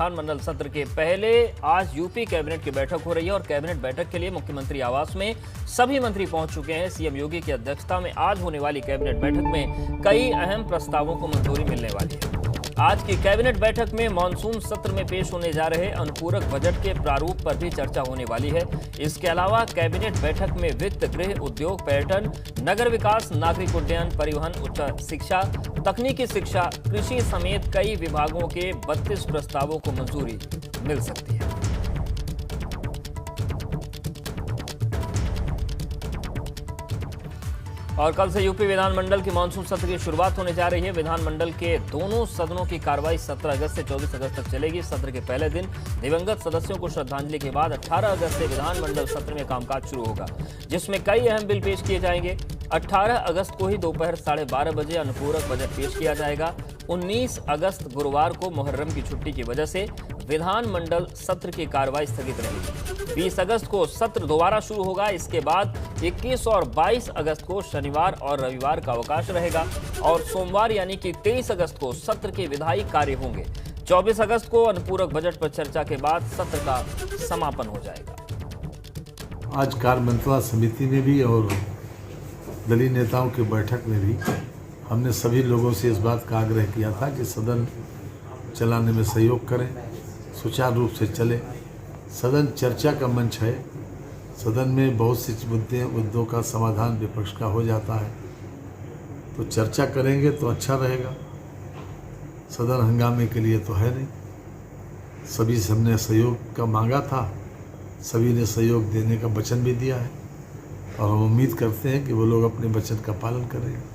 विधानमंडल सत्र के पहले आज यूपी कैबिनेट की बैठक हो रही है और कैबिनेट बैठक के लिए मुख्यमंत्री आवास में सभी मंत्री पहुंच चुके हैं। सीएम योगी की अध्यक्षता में आज होने वाली कैबिनेट बैठक में कई अहम प्रस्तावों को मंजूरी मिलने वाली है। आज की कैबिनेट बैठक में मानसून सत्र में पेश होने जा रहे अनुपूरक बजट के प्रारूप पर भी चर्चा होने वाली है। इसके अलावा कैबिनेट बैठक में वित्त, गृह, उद्योग, पर्यटन, नगर विकास, नागरिक उड्डयन, परिवहन, उच्च शिक्षा, तकनीकी शिक्षा, कृषि समेत कई विभागों के 32 प्रस्तावों को मंजूरी मिल सकती है। और कल से यूपी विधानमंडल की मानसून सत्र की शुरुआत होने जा रही है। विधानमंडल के दोनों सदनों की कार्रवाई 17 अगस्त से 24 अगस्त तक चलेगी। सत्र के पहले दिन दिवंगत सदस्यों को श्रद्धांजलि के बाद 18 अगस्त से विधानमंडल सत्र में कामकाज शुरू होगा, जिसमें कई अहम बिल पेश किए जाएंगे। 18 अगस्त को ही दोपहर 12:30 बजे अनुपूरक बजट पेश किया जाएगा। 19 अगस्त गुरुवार को मुहर्रम की छुट्टी की वजह से विधानमंडल सत्र की कार्रवाई स्थगित रहेगी। 20 अगस्त को सत्र दोबारा शुरू होगा। इसके बाद 21 और 22 अगस्त को शनिवार और रविवार का अवकाश रहेगा और सोमवार यानी कि 23 अगस्त को सत्र के विधायी कार्य होंगे। 24 अगस्त को अनुपूरक बजट पर चर्चा के बाद सत्र का समापन हो जाएगा। आज कार्य मंत्रणा समिति में भी और दलीय नेताओं की बैठक में भी हमने सभी लोगों से इस बात का आग्रह किया था कि सदन चलाने में सहयोग करें, सुचारू रूप से चले। सदन चर्चा का मंच है। सदन में बहुत सी मुद्दों का समाधान विपक्ष का हो जाता है, तो चर्चा करेंगे तो अच्छा रहेगा। सदन हंगामे के लिए तो है नहीं। सभी से हमने सहयोग का मांगा था, सभी ने सहयोग देने का वचन भी दिया है और हम उम्मीद करते हैं कि वो लोग अपने वचन का पालन करेंगे।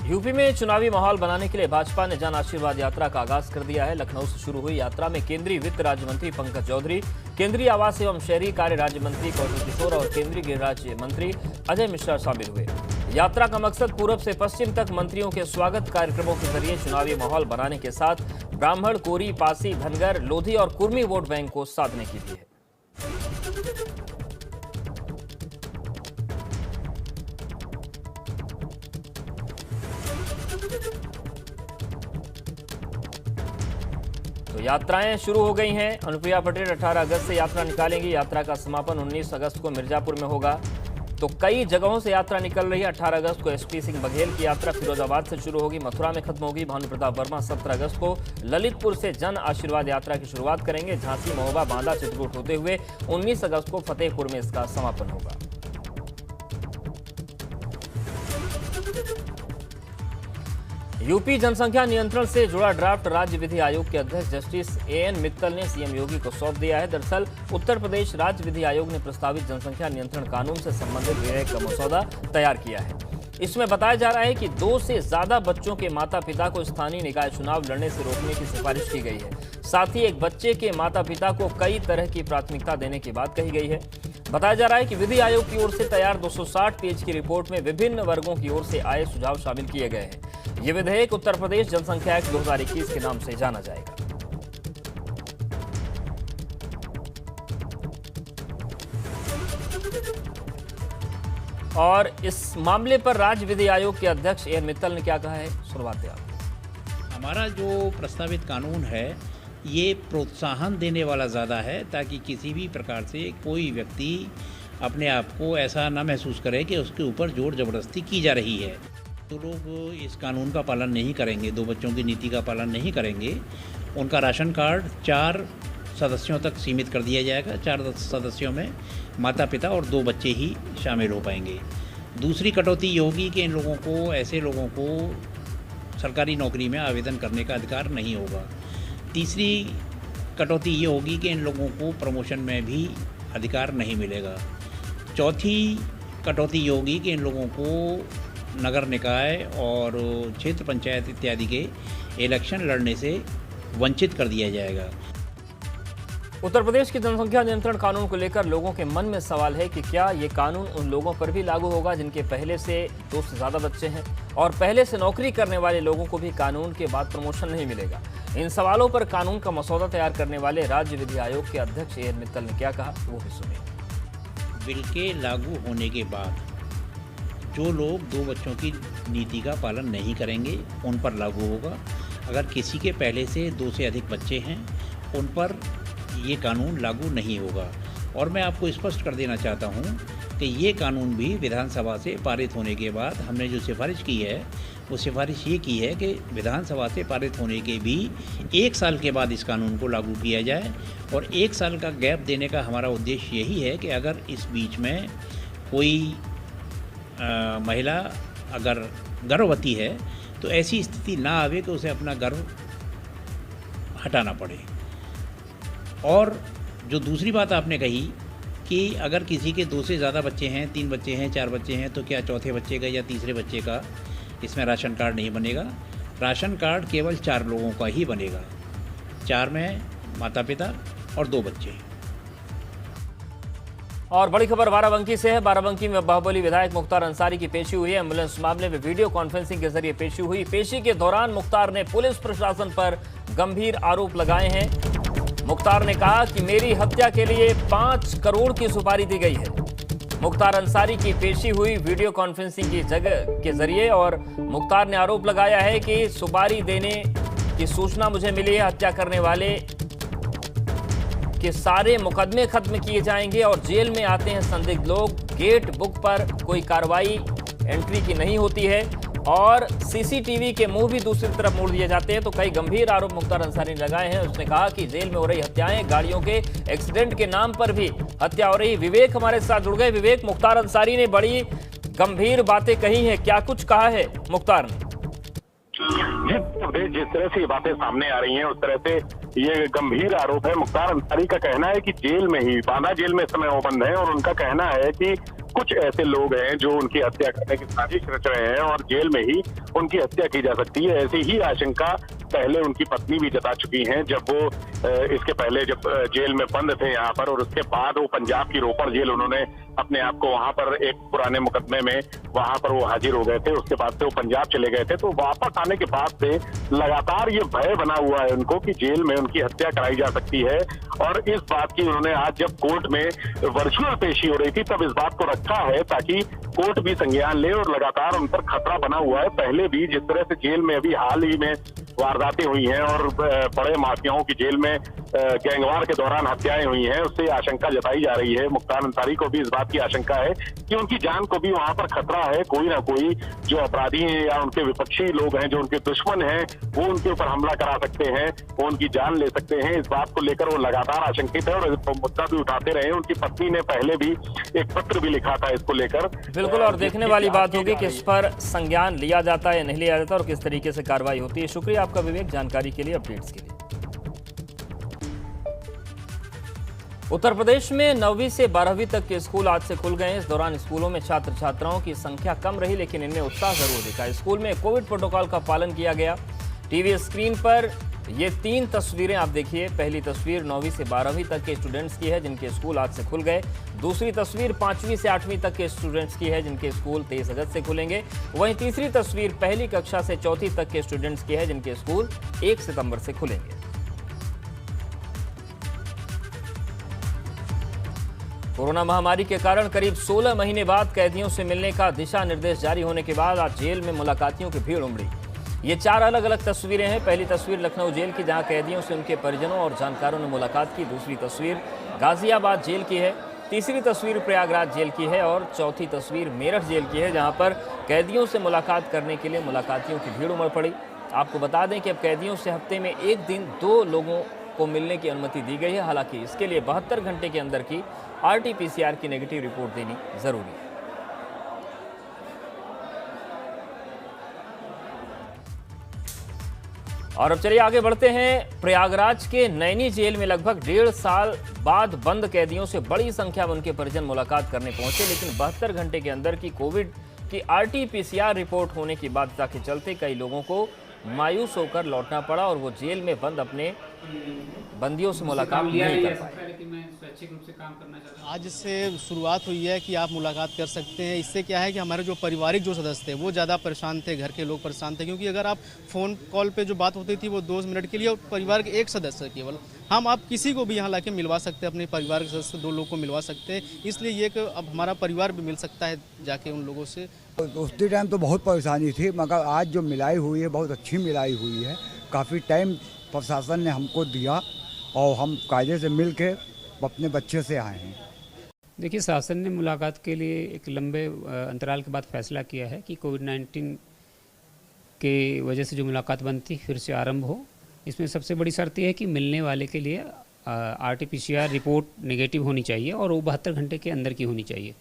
यूपी में चुनावी माहौल बनाने के लिए भाजपा ने जन आशीर्वाद यात्रा का आगाज कर दिया है। लखनऊ से शुरू हुई यात्रा में केंद्रीय वित्त राज्य मंत्री पंकज चौधरी, केंद्रीय आवास एवं शहरी कार्य राज्य मंत्री कौशल किशोर और केंद्रीय गृह राज्य मंत्री अजय मिश्रा शामिल हुए। यात्रा का मकसद पूर्व से पश्चिम तक मंत्रियों के स्वागत कार्यक्रमों के जरिए चुनावी माहौल बनाने के साथ ब्राह्मण, कोरी, पासी, धनगर, लोधी और कुर्मी वोट बैंक को साधने की भी है। तो यात्राएं शुरू हो गई हैं। अनुप्रिया पटेल 18 अगस्त से यात्रा निकालेंगी। यात्रा का समापन 19 अगस्त को मिर्जापुर में होगा। तो कई जगहों से यात्रा निकल रही है। 18 अगस्त को एसपी सिंह बघेल की यात्रा फिरोजाबाद से शुरू होगी, मथुरा में खत्म होगी। भानु प्रताप वर्मा 17 अगस्त को ललितपुर से जन आशीर्वाद यात्रा की शुरुआत करेंगे। झांसी, महोबा, बांदा, चित्रकूट होते हुए 19 अगस्त को फतेहपुर में इसका समापन होगा। यूपी जनसंख्या नियंत्रण से जुड़ा ड्राफ्ट राज्य विधि आयोग के अध्यक्ष जस्टिस एएन मित्तल ने सीएम योगी को सौंप दिया है। दरअसल उत्तर प्रदेश राज्य विधि आयोग ने प्रस्तावित जनसंख्या नियंत्रण कानून से संबंधित विधेयक का मसौदा तैयार किया है। इसमें बताया जा रहा है कि 2 से ज्यादा बच्चों के माता पिता को स्थानीय निकाय चुनाव लड़ने से रोकने की सिफारिश की गई है। साथ ही एक बच्चे के माता पिता को कई तरह की प्राथमिकता देने की बात कही गई है। बताया जा रहा है कि विधि आयोग की ओर से तैयार 260 पेज की रिपोर्ट में विभिन्न वर्गों की ओर से आए सुझाव शामिल किए गए हैं। ये विधेयक उत्तर प्रदेश जनसंख्या एक्ट 2021 के नाम से जाना जाएगा। और इस मामले पर राज्य विधि आयोग के अध्यक्ष एएन मित्तल ने क्या कहा है, सुनवाते आप। हमारा जो प्रस्तावित कानून है ये प्रोत्साहन देने वाला ज़्यादा है, ताकि किसी भी प्रकार से कोई व्यक्ति अपने आप को ऐसा ना महसूस करे कि उसके ऊपर जोर ज़बरदस्ती की जा रही है। तो लोग इस कानून का पालन नहीं करेंगे, 2 बच्चों की नीति का पालन नहीं करेंगे, उनका राशन कार्ड 4 सदस्यों तक सीमित कर दिया जाएगा। 4 सदस्यों में माता पिता और 2 बच्चे ही शामिल हो पाएंगे। दूसरी कटौती ये होगी कि इन लोगों को, ऐसे लोगों को सरकारी नौकरी में आवेदन करने का अधिकार नहीं होगा। तीसरी कटौती ये होगी कि इन लोगों को प्रमोशन में भी अधिकार नहीं मिलेगा। चौथी कटौती ये होगी कि इन लोगों को नगर निकाय और क्षेत्र पंचायत इत्यादि के इलेक्शन लड़ने से वंचित कर दिया जाएगा। उत्तर प्रदेश की जनसंख्या नियंत्रण कानून को लेकर लोगों के मन में सवाल है कि क्या ये कानून उन लोगों पर भी लागू होगा जिनके पहले से 2 से ज्यादा बच्चे हैं और पहले से नौकरी करने वाले लोगों को भी कानून के बाद प्रमोशन नहीं मिलेगा। इन सवालों पर कानून का मसौदा तैयार करने वाले राज्य विधि आयोग के अध्यक्ष एएन मित्तल ने क्या कहा, वो भी सुनिए। बिल के लागू होने के बाद जो लोग 2 बच्चों की नीति का पालन नहीं करेंगे उन पर लागू होगा। अगर किसी के पहले से 2 से अधिक बच्चे हैं उन पर ये कानून लागू नहीं होगा। और मैं आपको स्पष्ट कर देना चाहता हूँ कि ये कानून भी विधानसभा से पारित होने के बाद हमने जो सिफारिश की है वो सिफारिश ये की है कि विधानसभा से पारित होने के भी 1 साल के बाद इस कानून को लागू किया जाए। और 1 साल का गैप देने का हमारा उद्देश्य यही है कि अगर इस बीच में कोई महिला अगर गर्भवती है तो ऐसी स्थिति ना आवे कि उसे अपना गर्भ हटाना पड़े। और जो दूसरी बात आपने कही कि अगर किसी के 2 से ज़्यादा बच्चे हैं, 3 बच्चे हैं, 4 बच्चे हैं, तो क्या चौथे बच्चे का या तीसरे बच्चे का इसमें राशन कार्ड नहीं बनेगा। राशन कार्ड केवल 4 लोगों का ही बनेगा, 4 में माता पिता और 2 बच्चे। और बड़ी खबर बाराबंकी से है। बाराबंकी में बाहुबली विधायक मुख्तार अंसारी की पेशी हुई है। एम्बुलेंस मामले में वीडियो कॉन्फ्रेंसिंग के जरिए पेशी हुई। पेशी के दौरान मुख्तार ने पुलिस प्रशासन पर गंभीर आरोप लगाए हैं। मुख्तार ने कहा कि मेरी हत्या के लिए 5 करोड़ की सुपारी दी गई है। मुख्तार अंसारी की पेशी हुई वीडियो कॉन्फ्रेंसिंग की जगह के जरिए और मुख्तार ने आरोप लगाया है कि सुपारी देने की सूचना मुझे मिली है। हत्या करने वाले के सारे मुकदमे खत्म किए जाएंगे और जेल में आते हैं संदिग्ध लोग। गेट बुक पर कोई कार्रवाई एंट्री की नहीं होती है और सीसीटीवी के मुंह भी दूसरी तरफ मोड़ दिए जाते हैं। तो कई गंभीर आरोप मुख्तार अंसारी ने लगाए हैं। उसने कहा कि जेल में हो रही हत्याएं, गाड़ियों के एक्सीडेंट के नाम पर भी हत्या हो रही। विवेक हमारे साथ जुड़ गए। विवेक, मुख्तार अंसारी ने बड़ी गंभीर बातें कही हैं, क्या कुछ कहा है मुख्तार ने? जिस तरह से ये बातें सामने आ रही हैं उस तरह से ये गंभीर आरोप है। मुख्तार अंसारी का कहना है कि जेल में ही, बांदा जेल में इस समय वो बंद है और उनका कहना है कि कुछ ऐसे लोग हैं जो उनकी हत्या करने की साजिश रच रहे हैं और जेल में ही उनकी हत्या की जा सकती है। ऐसी ही आशंका पहले उनकी पत्नी भी जता चुकी हैं जब वो इसके पहले जब जेल में बंद थे यहाँ पर, और उसके बाद वो पंजाब की रोपड़ जेल उन्होंने अपने आप को वहां पर एक पुराने मुकदमे में वहां पर वो हाजिर हो गए थे। उसके बाद से वो पंजाब चले गए थे। तो वापस आने के बाद से लगातार ये भय बना हुआ है उनको कि जेल में उनकी हत्या कराई जा सकती है। और इस बात की उन्होंने आज जब कोर्ट में वर्चुअल पेशी हो रही थी तब इस बात को रखा है ताकि कोर्ट भी संज्ञान ले। और लगातार उन पर खतरा बना हुआ है। पहले भी जिस तरह से जेल में अभी हाल ही में वारदातें हुई हैं और बड़े माफियाओं की जेल में गैंगवार के दौरान हत्याएं हुई हैं, उससे आशंका जताई जा रही है। मुख्तार अंसारी को भी इस बात की आशंका है कि उनकी जान को भी वहां पर खतरा है। कोई ना कोई जो अपराधी हैं या उनके विपक्षी लोग हैं, जो उनके दुश्मन हैं, वो उनके ऊपर हमला करा सकते हैं, वो उनकी जान ले सकते हैं। इस बात को लेकर वो लगातार आशंकित है और मुद्दा भी उठाते रहे। उनकी पत्नी ने पहले भी एक पत्र भी लिखा था इसको लेकर। बिल्कुल, और देखने वाली बात होगी कि इस पर संज्ञान लिया जाता है या नहीं लिया जाता और किस तरीके से कार्रवाई होती है। शुक्रिया आपका विवेक, जानकारी के लिए, अपडेट्स के लिए। उत्तर प्रदेश में 9वीं से 12वीं तक के स्कूल आज से खुल गए हैं। इस दौरान स्कूलों में छात्र छात्राओं की संख्या कम रही लेकिन इनमें उत्साह जरूर दिखा। स्कूल में कोविड प्रोटोकॉल का पालन किया गया। टीवी स्क्रीन पर ये 3 तस्वीरें आप देखिए। पहली तस्वीर 9वीं से 12वीं तक के स्टूडेंट्स की है जिनके स्कूल आज से खुल गए। दूसरी तस्वीर 5वीं से 8वीं तक के स्टूडेंट्स की है जिनके स्कूल 23 अगस्त से खुलेंगे। वहीं तीसरी तस्वीर पहली कक्षा से 4वीं तक के स्टूडेंट्स की है जिनके स्कूल 1 सितंबर से खुलेंगे। कोरोना महामारी के कारण करीब 16 महीने बाद कैदियों से मिलने का दिशा निर्देश जारी होने के बाद आज जेल में मुलाकातियों की भीड़ उमड़ी। ये 4 अलग अलग तस्वीरें हैं। पहली तस्वीर लखनऊ जेल की जहां कैदियों से उनके परिजनों और जानकारों ने मुलाकात की। दूसरी तस्वीर गाजियाबाद जेल की है। तीसरी तस्वीर प्रयागराज जेल की है और चौथी तस्वीर मेरठ जेल की है जहां पर कैदियों से मुलाकात करने के लिए मुलाकातियों की भीड़ उमड़ पड़ी। आपको बता दें कि अब कैदियों से हफ्ते में 1 दिन 2 लोगों को मिलने की अनुमति दी गई है। हालांकि इसके लिए 72 घंटे के अंदर की RT-PCR की नेगेटिव रिपोर्ट देनी जरूरी है। और अब चलिए आगे बढ़ते हैं। प्रयागराज के नैनी जेल में लगभग 1.5 साल बाद बंद कैदियों से बड़ी संख्या में उनके परिजन मुलाकात करने पहुंचे लेकिन 72 घंटे के अंदर की कोविड की RT-PCR रिपोर्ट होने की बाध्यता के चलते कई लोगों को मायूस होकर लौटना पड़ा और वो जेल में बंद अपने बंदियों से मुलाकात नहीं कर पाए। आज से शुरुआत हुई है कि आप मुलाकात कर सकते हैं। इससे क्या है कि हमारे जो पारिवारिक जो सदस्य थे वो ज़्यादा परेशान थे, घर के लोग परेशान थे क्योंकि अगर आप फ़ोन कॉल पे जो बात होती थी वो 2 मिनट के लिए और परिवार के एक सदस्य केवल, हम आप किसी को भी यहाँ लाके मिलवा सकते हैं, अपने परिवार के सदस्य 2 लोग को मिलवा सकते हैं। इसलिए ये कि अब हमारा परिवार भी मिल सकता है जाके उन लोगों से। उसी टाइम तो बहुत परेशानी थी मगर आज जो मिलाई हुई है बहुत अच्छी मिलाई हुई है। काफ़ी टाइम प्रशासन ने हमको दिया और हम कायदे से मिल के अपने बच्चे से आए हैं। देखिए, शासन ने मुलाकात के लिए एक लंबे अंतराल के बाद फैसला किया है कि कोविड-19 के वजह से जो मुलाकात बंद थी फिर से आरंभ हो। इसमें सबसे बड़ी शर्त यह है कि मिलने वाले के लिए RT-PCR रिपोर्ट नेगेटिव होनी चाहिए और वो 72 घंटे के अंदर की होनी चाहिए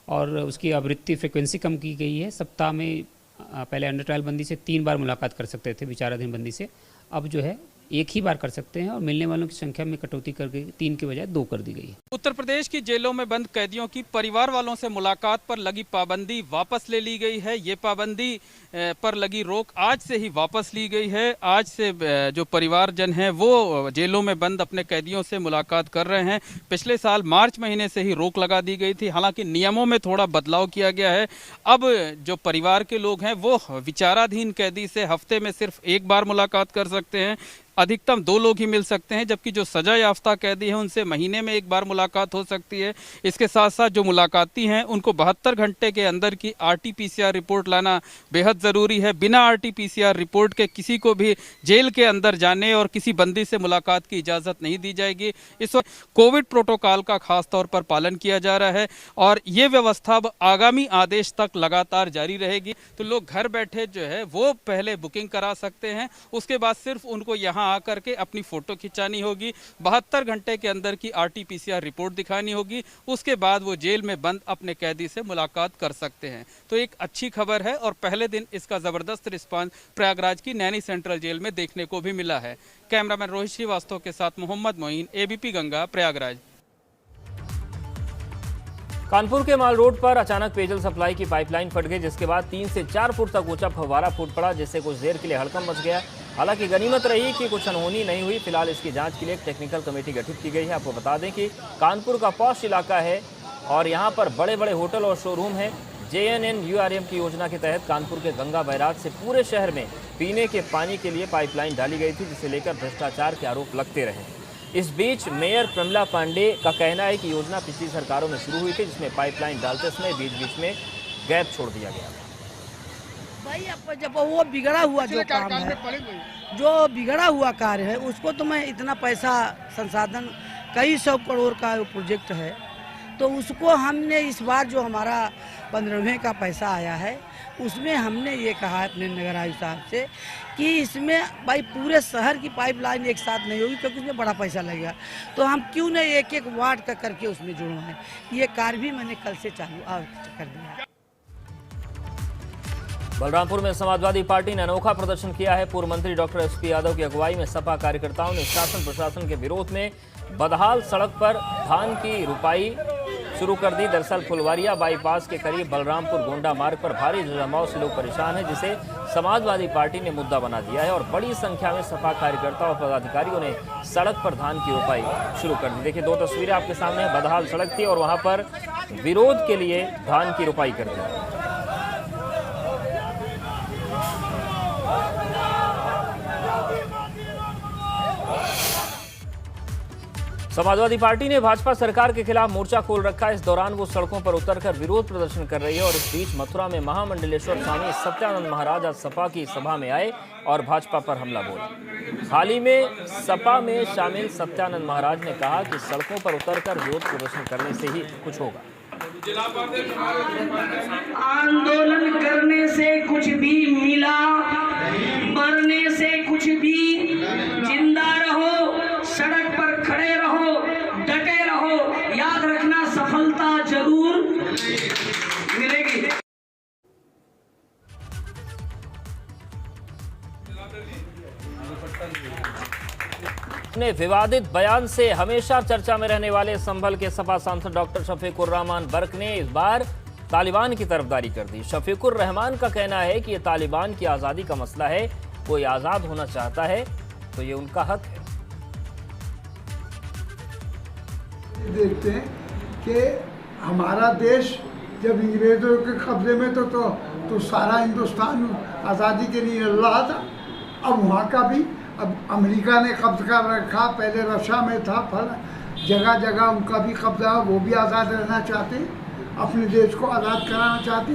और उसकी आवृत्ति फ्रिक्वेंसी कम की गई है। सप्ताह में पहले अंडर ट्रायल बंदी से 3 बार मुलाकात कर सकते थे विचाराधीन बंदी से, अब जो है 1 ही बार कर सकते हैं और मिलने वालों की संख्या में कटौती करके 3 के बजाय 2 कर दी गई है। उत्तर प्रदेश की जेलों में बंद कैदियों की परिवार वालों से मुलाकात पर लगी पाबंदी वापस ले ली गई है। ये पाबंदी पर लगी रोक आज से ही वापस ली गई है। आज से जो परिवारजन हैं वो जेलों में बंद अपने कैदियों से मुलाकात कर रहे हैं। पिछले साल मार्च महीने से ही रोक लगा दी गई थी, हालांकि नियमों में थोड़ा बदलाव किया गया है। अब जो परिवार के लोग हैं वो विचाराधीन कैदी से हफ्ते में सिर्फ 1 बार मुलाकात कर सकते हैं। अधिकतम 2 लोग ही मिल सकते हैं, जबकि जो सजा याफ्ता कैदी हैं उनसे महीने में 1 बार मुलाकात हो सकती है। इसके साथ साथ जो मुलाकाती हैं उनको 72 घंटे के अंदर की RT-PCR रिपोर्ट लाना बेहद ज़रूरी है। बिना RT-PCR रिपोर्ट के किसी को भी जेल के अंदर जाने और किसी बंदी से मुलाकात की इजाज़त नहीं दी जाएगी। इस वक्त कोविड प्रोटोकॉल का खास तौर पर पालन किया जा रहा है और ये व्यवस्था अब आगामी आदेश तक लगातार जारी रहेगी। तो लोग घर बैठे जो है वो पहले बुकिंग करा सकते हैं, उसके बाद सिर्फ उनको यहाँ आकर के अपनी फोटो खिंचानी होगी, 72 घंटे के अंदर की RT-PCR रिपोर्ट दिखानी होगी, उसके बाद वो जेल में बंद अपने कैदी से मुलाकात कर सकते हैं। तो एक अच्छी खबर है और पहले दिन इसका जबरदस्त रिस्पांस प्रयागराज की नैनी सेंट्रल जेल में देखने को भी मिला है। कैमरामैन रोहित श्रीवास्तव के साथ मोहम्मद मोइन, ABP गंगा, प्रयागराज। कानपुर के माल रोड पर अचानक पेयजल सप्लाई की पाइपलाइन फट गई, जिसके बाद 3 से 4 फुट तक ऊंचा फव्वारा फूट पड़ा, जिससे कुछ देर के लिए हड़कंप मच गया। हालांकि गनीमत रही कि कुछ अनहोनी नहीं हुई। फिलहाल इसकी जांच के लिए एक टेक्निकल कमेटी गठित की गई है। आपको बता दें कि कानपुर का पॉश इलाका है और यहाँ पर बड़े बड़े होटल और शोरूम हैं। JNNURM की योजना के तहत कानपुर के गंगा बैराज से पूरे शहर में पीने के पानी के लिए पाइपलाइन डाली गई थी, जिसे लेकर भ्रष्टाचार के आरोप लगते रहे। इस बीच मेयर प्रमिला पांडे का कहना है कि योजना पिछली सरकारों में शुरू हुई थी, जिसमें पाइपलाइन डालते समय बीच बीच में गैप छोड़ दिया गया। भाई अब जब वो बिगड़ा हुआ जो काम है, जो बिगड़ा हुआ कार्य है, उसको तो मैं इतना पैसा संसाधन कई 100 करोड़ का प्रोजेक्ट है, तो उसको हमने इस बार जो हमारा 15वें का पैसा आया है उसमें हमने ये कहा अपने नगर आयुक्त साहब से कि इसमें भाई पूरे शहर की पाइपलाइन एक साथ नहीं होगी क्योंकि उसमें बड़ा पैसा लगेगा, तो हम क्यों नहीं एक एक वार्ड का करके उसमें जुड़वाएं। ये कार्य भी मैंने कल से चालू कर दिया। बलरामपुर में समाजवादी पार्टी ने अनोखा प्रदर्शन किया है। पूर्व मंत्री डॉक्टर SP यादव की अगुवाई में सपा कार्यकर्ताओं ने शासन प्रशासन के विरोध में बदहाल सड़क पर धान की रुपाई शुरू कर दी। दरअसल फुलवारिया बाईपास के करीब बलरामपुर गोंडा मार्ग पर भारी जमाव से लोग परेशान हैं, जिसे समाजवादी पार्टी ने मुद्दा बना दिया है और बड़ी संख्या में सपा कार्यकर्ता और पदाधिकारियों ने सड़क पर धान की रुपाई शुरू कर दी। देखिए 2 तस्वीरें आपके सामने, बदहाल सड़क थी और वहां पर विरोध के लिए धान की रुपाई कर दी। समाजवादी पार्टी ने भाजपा सरकार के खिलाफ मोर्चा खोल रखा है। इस दौरान वो सड़कों पर उतरकर विरोध प्रदर्शन कर रही है और इस बीच मथुरा में महामंडलेश्वर स्वामी सत्यानंद महाराज आज सपा की सभा में आए और भाजपा पर हमला बोला। हाल ही में सपा में शामिल सत्यानंद महाराज ने कहा कि सड़कों पर उतरकर विरोध प्रदर्शन करने से ही कुछ होगा। आंदोलन करने से कुछ भी मिला, मरने से कुछ भी, जिंदा रहो, सड़क पर खड़े रहो, डटे रहो, याद रखना सफलता जरूर मिलेगी। अपने विवादित बयान से हमेशा चर्चा में रहने वाले संभल के सपा सांसद डॉक्टर शफीकुर रहमान बर्क ने इस बार तालिबान की तरफदारी कर दी। शफीकुर रहमान का कहना है कि ये तालिबान की आज़ादी का मसला है, कोई आज़ाद होना चाहता है तो ये उनका हक है। देखते हैं कि हमारा देश जब अंग्रेजों के कब्जे में तो सारा हिंदुस्तान आज़ादी के लिए लड़ रहा था। अब वहाँ का भी अब अमेरिका ने कब्जा कर रखा, पहले रशिया में था, जगह जगह उनका भी कब्जा, वो भी आज़ाद रहना चाहते, अपने देश को आज़ाद कराना चाहते।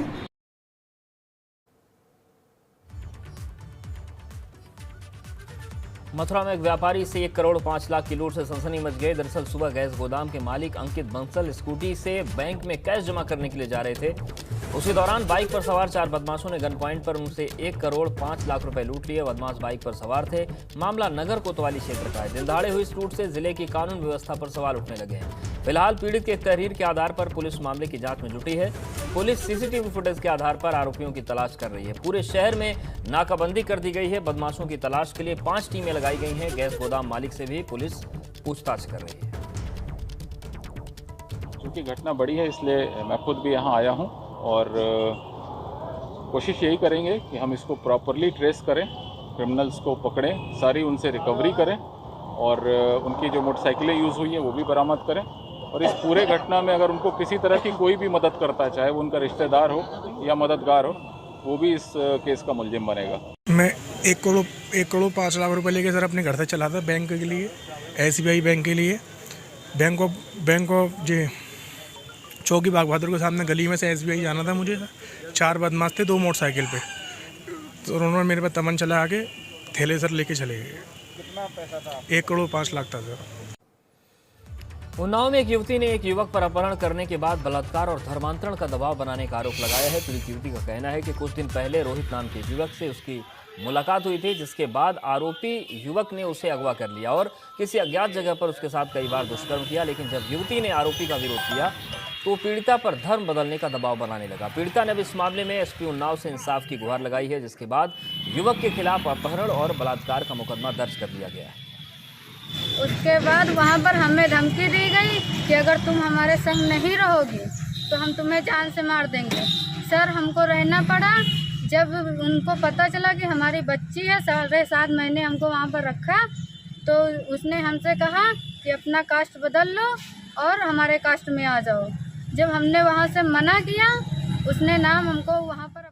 मथुरा में एक व्यापारी से 1 करोड़ 5 लाख की लूट से सनसनी मच गई। दरअसल सुबह गैस गोदाम के मालिक अंकित बंसल स्कूटी से बैंक में कैश जमा करने के लिए जा रहे थे। उसी दौरान बाइक पर सवार 4 बदमाशों ने गन पॉइंट पर उनसे 1 करोड़ 5 लाख रुपए लूट लिए। बदमाश बाइक पर सवार थे। मामला नगर कोतवाली क्षेत्र का है। दिनदहाड़े हुई इस लूट से जिले की कानून व्यवस्था पर सवाल उठने लगे हैं। फिलहाल पीड़ित के तहरीर के आधार पर पुलिस मामले की जांच में जुटी है। पुलिस सीसीटीवी फुटेज के आधार पर आरोपियों की तलाश कर रही है। पूरे शहर में नाकाबंदी कर दी गई है। बदमाशों की तलाश के लिए 5 टीमें लगाई गई हैं। गैस गोदाम मालिक से भी पुलिस पूछताछ कर रही है। क्योंकि घटना बड़ी है इसलिए मैं खुद भी यहाँ आया हूँ और कोशिश यही करेंगे कि हम इसको प्रॉपरली ट्रेस करें, क्रिमिनल्स को पकड़ें, सारी उनसे रिकवरी करें और उनकी जो मोटरसाइकिलें यूज़ हुई हैं वो भी बरामद करें। और इस पूरे घटना में अगर उनको किसी तरह की कोई भी मदद करता है, चाहे वो उनका रिश्तेदार हो या मददगार हो, वो भी इस केस का मुलजिम बनेगा। मैं 1 करोड़ 5 लाख रुपए लेके सर अपने घर से चला था बैंक के लिए, SBI बैंक के लिए। बैंक ऑफ जी चौकी बाग बहादुर के सामने गली में से SBI जाना था मुझे। 4 बदमाश थे 2 मोटरसाइकिल पे, तो उन्होंने मेरे पास तमन चला आके थैले सर लेके चले गए। कितना पैसा था? 1 करोड़ 5 लाख था सर। उन्नाव में एक युवती ने एक युवक पर अपहरण करने के बाद बलात्कार और धर्मांतरण का दबाव बनाने का आरोप लगाया है। पीड़ित युवती का कहना है कि कुछ दिन पहले रोहित नाम के युवक से उसकी मुलाकात हुई थी, जिसके बाद आरोपी युवक ने उसे अगवा कर लिया और किसी अज्ञात जगह पर उसके साथ कई बार दुष्कर्म किया। लेकिन जब युवती ने आरोपी का विरोध किया तो पीड़िता पर धर्म बदलने का दबाव बनाने लगा। पीड़िता ने अब इस मामले में SP उन्नाव से इंसाफ की गुहार लगाई है, जिसके बाद युवक के खिलाफ अपहरण और बलात्कार का मुकदमा दर्ज कर लिया गया है। उसके बाद वहाँ पर हमें धमकी दी गई कि अगर तुम हमारे संग नहीं रहोगी तो हम तुम्हें जान से मार देंगे। सर हमको रहना पड़ा। जब उनको पता चला कि हमारी बच्ची है, 7.5 महीने हमको वहाँ पर रखा, तो उसने हमसे कहा कि अपना कास्ट बदल लो और हमारे कास्ट में आ जाओ। जब हमने वहाँ से मना किया, उसने नाम हमको वहाँ पर